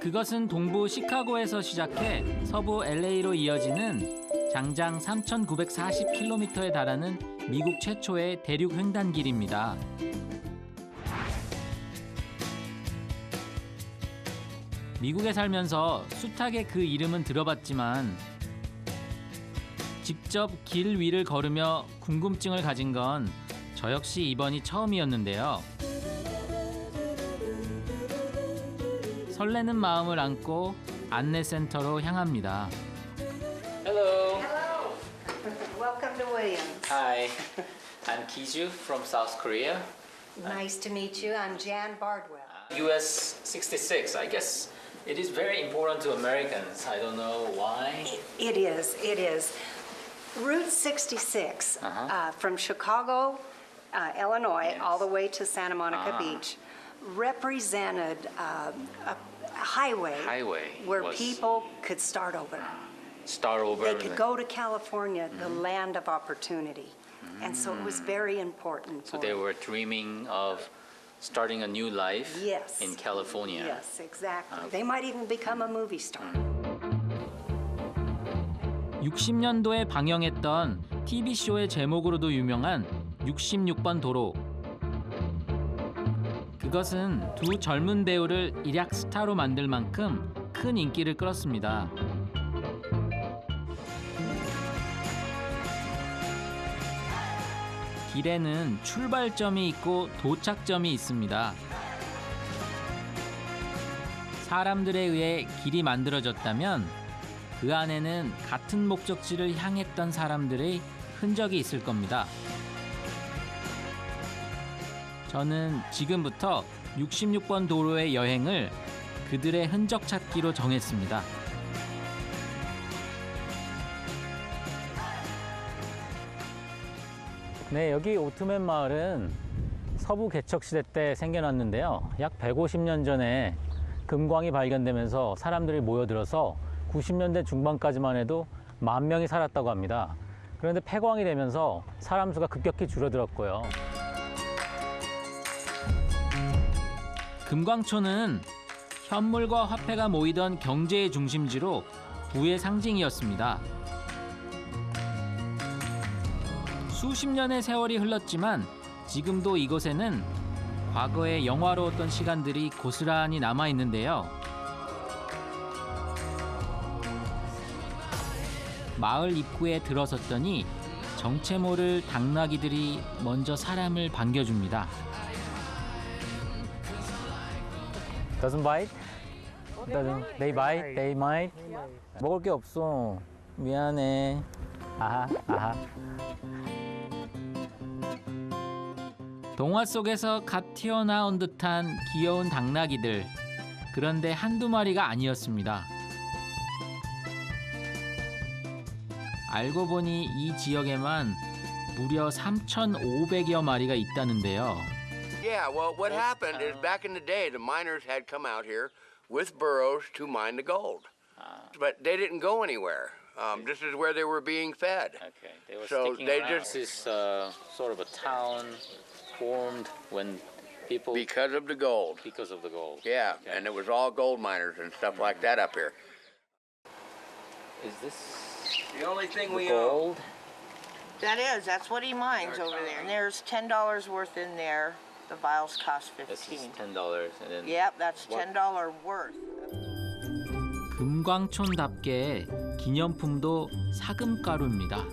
그것은 동부 시카고에서 시작해 서부 LA로 이어지는 장장 3,940km에 달하는 미국 최초의 대륙 횡단길입니다. 미국에 살면서 숱하게 그 이름은 들어봤지만 직접 길 위를 걸으며 궁금증을 가진 건 저 역시 이번이 처음이었는데요. 설레는 마음을 안고 안내센터로 향합니다. Hello. Hello. Welcome to Williams. Hi. I'm Kiju from South Korea. Nice to meet you. I'm Jan Bardwell. US 66. I guess it is very important to Americans. I don't know why. It is. It is. Route 66 from Chicago, Illinois, all the way to Santa Monica Beach represented a highway where people could start over. They could go to California, the land of opportunity. And so it was very important. So they were dreaming of starting a new life Yes. in California. Yes, exactly. They might even become a movie star. 60년도에 방영했던 TV쇼의 제목으로도 유명한 66번 도로. 그것은 두 젊은 배우를 일약 스타로 만들 만큼 큰 인기를 끌었습니다. 길에는 출발점이 있고 도착점이 있습니다. 사람들에 의해 길이 만들어졌다면 그 안에는 같은 목적지를 향했던 사람들의 흔적이 있을 겁니다. 저는 지금부터 66번 도로의 여행을 그들의 흔적 찾기로 정했습니다. 네, 여기 오트맨 마을은 서부 개척 시대 때 생겨났는데요. 약 150년 전에 금광이 발견되면서 사람들이 모여들어서 90년대 중반까지만 해도 10,000명이 살았다고 합니다. 그런데 폐광이 되면서 사람 수가 급격히 줄어들었고요. 금광초는 현물과 화폐가 모이던 경제의 중심지로 부의 상징이었습니다. 수십 년의 세월이 흘렀지만 지금도 이곳에는 과거의 영화로웠던 시간들이 고스란히 남아 있는데요. 마을 입구에 들어섰더니 정체 모를 당나귀들이 먼저 사람을 반겨줍니다. Doesn't bite? Doesn't. They bite? They might? 먹을 게 없어. 미안해. 아하, 아하. 동화 속에서 갓 튀어나온 듯한 귀여운 당나귀들. 그런데 한두 마리가 아니었습니다. 알고 보니 이 지역에만 무려 3,500여 마리가 있다는데요. Yeah, well, what happened is back in the day, the miners had come out here with burros to mine the gold. But they didn't go anywhere. This is where they were being fed. Okay, they were So sticking they around. just- This is sort of a town formed when people Because of the gold. because of the gold. Yeah, Okay. and it was all gold miners and stuff like that up here. Is this The only thing gold? That's what he mines over there. And there's $10 worth in there. The vials cost This is $15. $10 and then Yep, that's $10 worth. 금광촌답게 기념품도 사금가루입니다.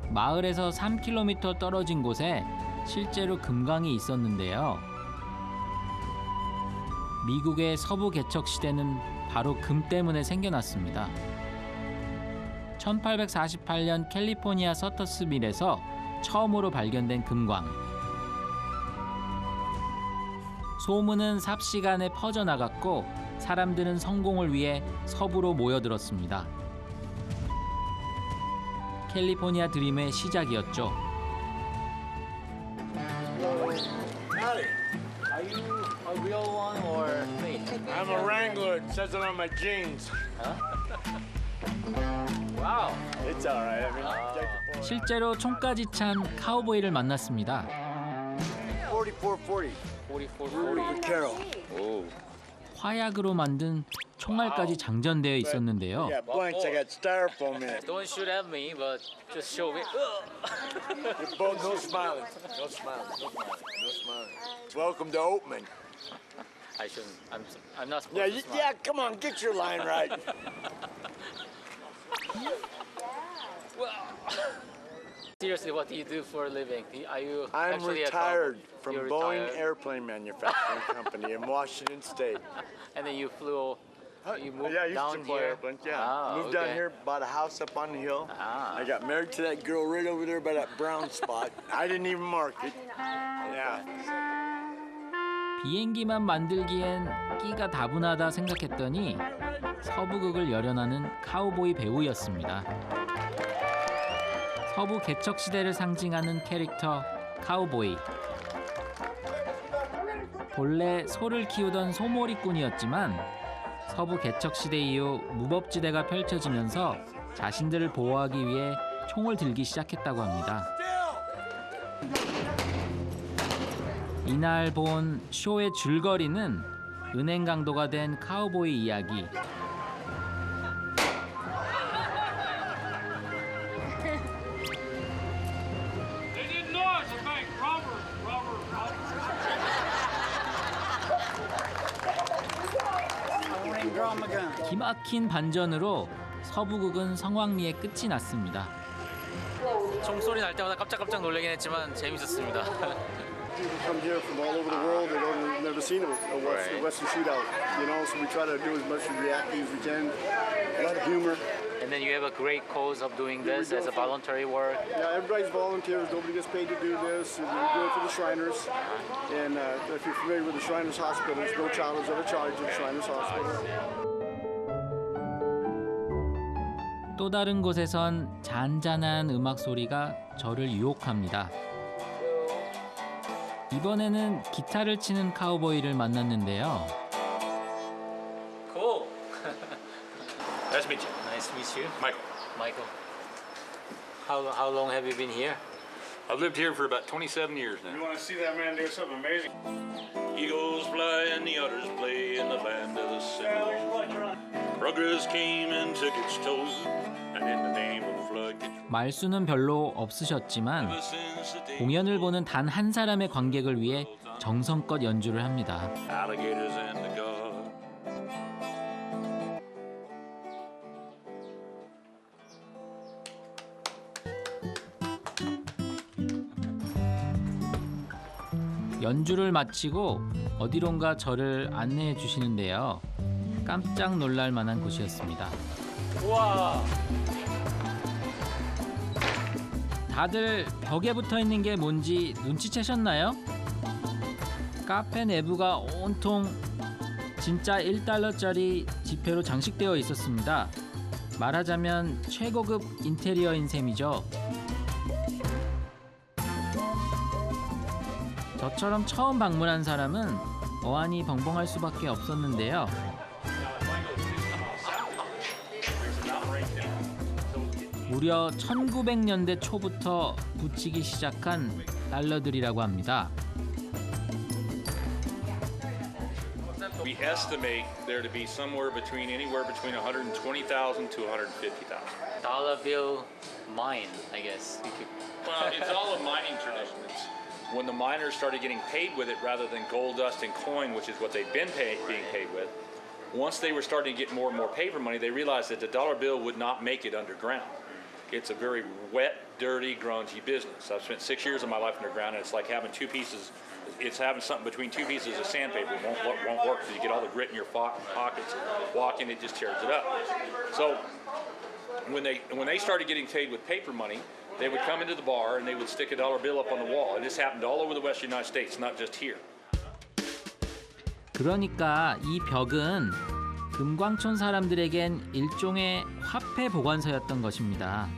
마을에서 3km 떨어진 곳에 실제로 금광이 있었는데요. 미국의 서부 개척 시대는 바로 금 때문에 생겨났습니다. 1848년 캘리포니아 서터스빌에서 처음으로 발견된 금광. 소문은 삽시간에 퍼져나갔고 사람들은 성공을 위해 서부로 모여들었습니다. 캘리포니아 드림의 시작이었죠. Howdy. Are you a real one or fake? I'm a Wrangler. It says it on my jeans. Wow. It's all right. I mean, take the bullet out. 실제로 총까지 찬 카우보이를 만났습니다. 40 4440. 4440. Carol. 오. 화약으로 만든 총알까지 장전되어 있었는데요. Yeah, blanks. I got styrofoam in it. Don't shoot at me, but just show me. You're both no smiling. No smiling. No smiling. No smiling. Welcome to Oatman. I shouldn't. I'm not supposed Yeah, to smile. yeah. Come on, get your line right. Seriously, what do you do for a living? Are you I'm actually retired a from You're Boeing retired? Airplane Manufacturing Company in Washington State. And then you flew. You moved Yeah, I used down to fly here. airplanes. Yeah, Ah, moved okay. down here, bought a house up on the hill. Ah. I got married to that girl right over there by that brown spot. I didn't even mark it. Yeah. 비행기만 만들기엔 끼가 다분하다 생각했더니 서부극을 열연하는 카우보이 배우였습니다. 서부 개척 시대를 상징하는 캐릭터 카우보이. 본래 소를 키우던 소몰이꾼이었지만 서부 개척 시대 이후 무법지대가 펼쳐지면서 자신들을 보호하기 위해 총을 들기 시작했다고 합니다. 이날 본 쇼의 줄거리는 은행 강도가 된 카우보이 이야기. They didn't know I was a bank robber. 기막힌 반전으로 서부극은 성황리에 끝이 났습니다. 총소리 날 때마다 깜짝깜짝 놀라긴 했지만 재밌었습니다. People come here from all over the world. They don't they've never seen a Western shootout, you know. So we try to do as much reacting as we can. A lot of humor. And then you have a great cause of doing this as a voluntary work. Yeah, everybody's volunteers. Nobody gets paid to do this. We do it for the Shriners. And if you're familiar with the Shriners Hospitals, no child is ever charged at Shriners Hospital. 또 다른 곳에선 잔잔한 음악 소리가 저를 유혹합니다. 이번에는 기타를 치는 카우보이를 만났는데요. Cool. Nice to meet you. Nice to meet you, Michael. Michael. How long have you been here? I've lived here for about 27 years You now. want to see that man do something amazing? Eagles fly and the others play in the band of the Seminole. Progress came and took its toll, and in the name of flood control. 말수는 별로 없으셨지만 Ever since the day 공연을 보는 단 한 사람의 관객을 위해 정성껏 연주를 합니다. alligators and the God. 연주를 마치고 어디론가 저를 안내해 주시는데요. 깜짝 놀랄 만한 곳이었습니다. 우와! 다들 벽에 붙어 있는 게 뭔지 눈치채셨나요? 카페 내부가 온통 진짜 1달러짜리 지폐로 장식되어 있었습니다. 말하자면 최고급 인테리어인 셈이죠. 저처럼 처음 방문한 사람은 어안이 벙벙할 수밖에 없었는데요. 무려 1900년대 초부터 붙이기 시작한 달러들이라고 합니다. We estimate there to be anywhere between 120,000 to 150,000. Dollar bill mine, I guess. Well, it's all a mining tradition. When the miners started getting paid with it rather than gold dust and coin, which is what they'd been being paid with, once they were starting to get more and more paper money, they realized that the dollar bill would not make it underground. It's a very wet, dirty, grungy business. I've spent 6 years of my life underground, and it's like having it's having something between two pieces of sandpaper. It won't work because you get all the grit in your pockets. Walk in, it just tears it up. So when they started getting paid with paper money, they would come into the bar and they would stick a dollar bill up on the wall. And this happened all over the Western United States, not just here. 그러니까 이 벽은 금광촌 사람들에겐 일종의 화폐 보관소였던 것입니다.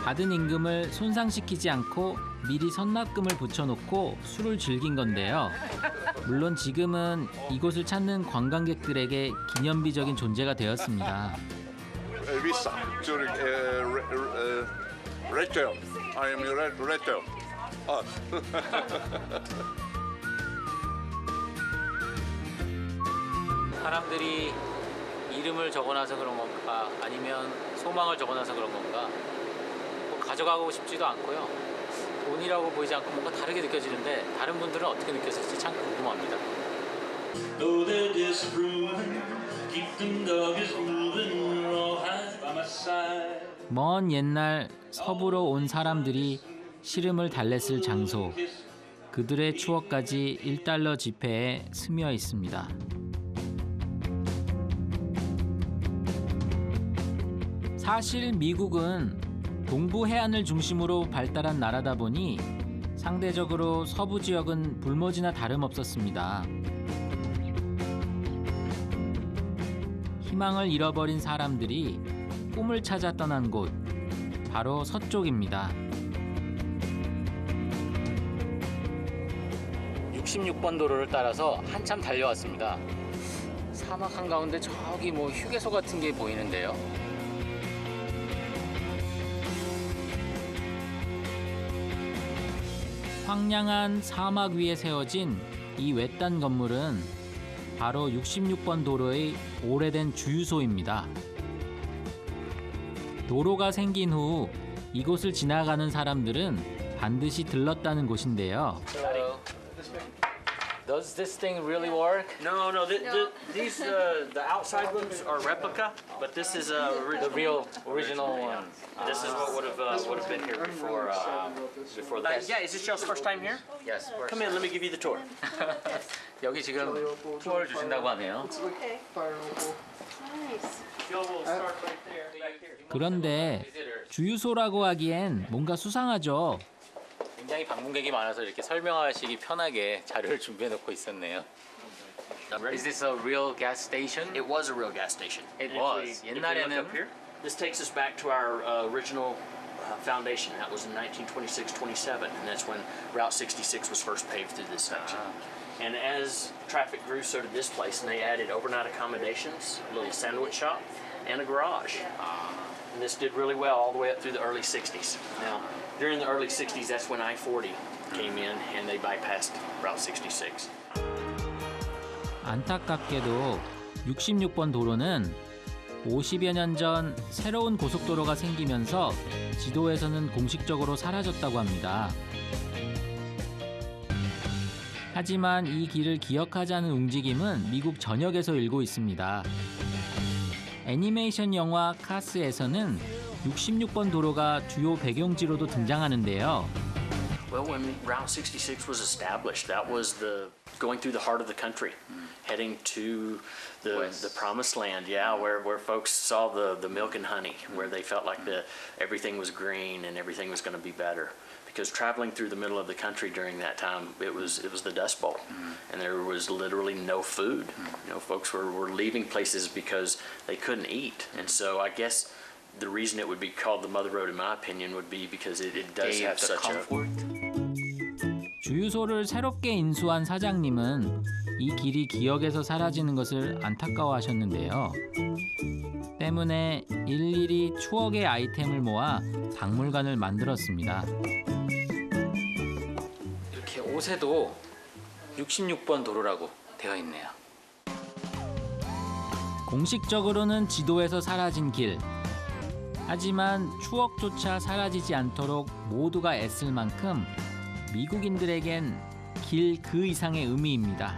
받은 임금을 손상시키지 않고 미리 선납금을 붙여놓고 술을 즐긴 건데요. 물론 지금은 이곳을 찾는 관광객들에게 기념비적인 존재가 되었습니다. Visa to retail. I am retail. 사람들이 이름을 적어놔서 그런 건가 아니면 소망을 적어놔서 그런 건가 뭐 가져가고 싶지도 않고요. 돈이라고 보이지 않고 뭔가 다르게 느껴지는데 다른 분들은 어떻게 느꼈을지 참 궁금합니다. Though they're disproven, keep them doggies moving, rawhide by my side. 먼 옛날 서부로 온 사람들이 시름을 달랬을 장소, 그들의 추억까지 1달러 지폐에 스며 있습니다. 사실 미국은 동부 해안을 중심으로 발달한 나라다 보니 상대적으로 서부 지역은 불모지나 다름없었습니다. 희망을 잃어버린 사람들이 꿈을 찾아 떠난 곳, 바로 서쪽입니다. 66번 도로를 따라서 한참 달려왔습니다. 사막 한가운데 저기 뭐 휴게소 같은 게 보이는데요. 황량한 사막 위에 세워진 이 외딴 건물은 바로 66번 도로의 오래된 주유소입니다. 도로가 생긴 후 이곳을 지나가는 사람들은 반드시 들렀다는 곳인데요. Does this thing really work? No. These the outside ones are replica, but this is The real original one. This is what would have been here before before that. Yeah, is this y'all's first time here? Yes. Come in, let me give you the tour. 여기 지금 투어를 주신다고 하네요. 그런데 주유소라고 하기엔 뭔가 수상하죠. 굉장히 방문객이 많아서 이렇게 설명하시기 편하게 자료를 준비해 놓고 있었네요. Is this a real gas station? It was a real gas station. It If was. we look 옛날에는 up here, this takes us back to our original foundation. That was in 1926-27, and that's when Route 66 was first paved through this section. And as traffic grew, so did this place, and they added overnight accommodations, a little sandwich shop, and a garage. And this did really well all the way up through the early 60s. Now, during the early 60s, that's when I-40 came in, and they bypassed Route 66. 안타깝게도 66번 도로는 50여 년 전 새로운 고속도로가 생기면서 지도에서는 공식적으로 사라졌다고 합니다. 하지만 이 길을 기억하자는 움직임은 미국 전역에서 일고 있습니다. 애니메이션 영화 카스에서는 66번 도로가 주요 배경지로도 등장하는데요. Well, when Route 66 was established, that was the going through the heart of the country, heading to the promised land. Yeah, where folks saw the milk and honey, where they felt like everything was green and everything was going to be better. Because traveling through the middle of the country during that time, it was the Dust Bowl, and there was literally no food. You know, folks were leaving places because they couldn't eat, and so I guess the reason it would be called the Mother Road, in my opinion, would be because it does have such a 주유소를 새롭게 인수한 사장님은 이 길이 기억에서 사라지는 것을 안타까워하셨는데요. 때문에 일일이 추억의 아이템을 모아 박물관을 만들었습니다. 이렇게 옷에도 66번 도로라고 되어 있네요. 공식적으로는 지도에서 사라진 길. 하지만 추억조차 사라지지 않도록 모두가 애쓸 만큼 미국인들에겐 길 그 이상의 의미입니다.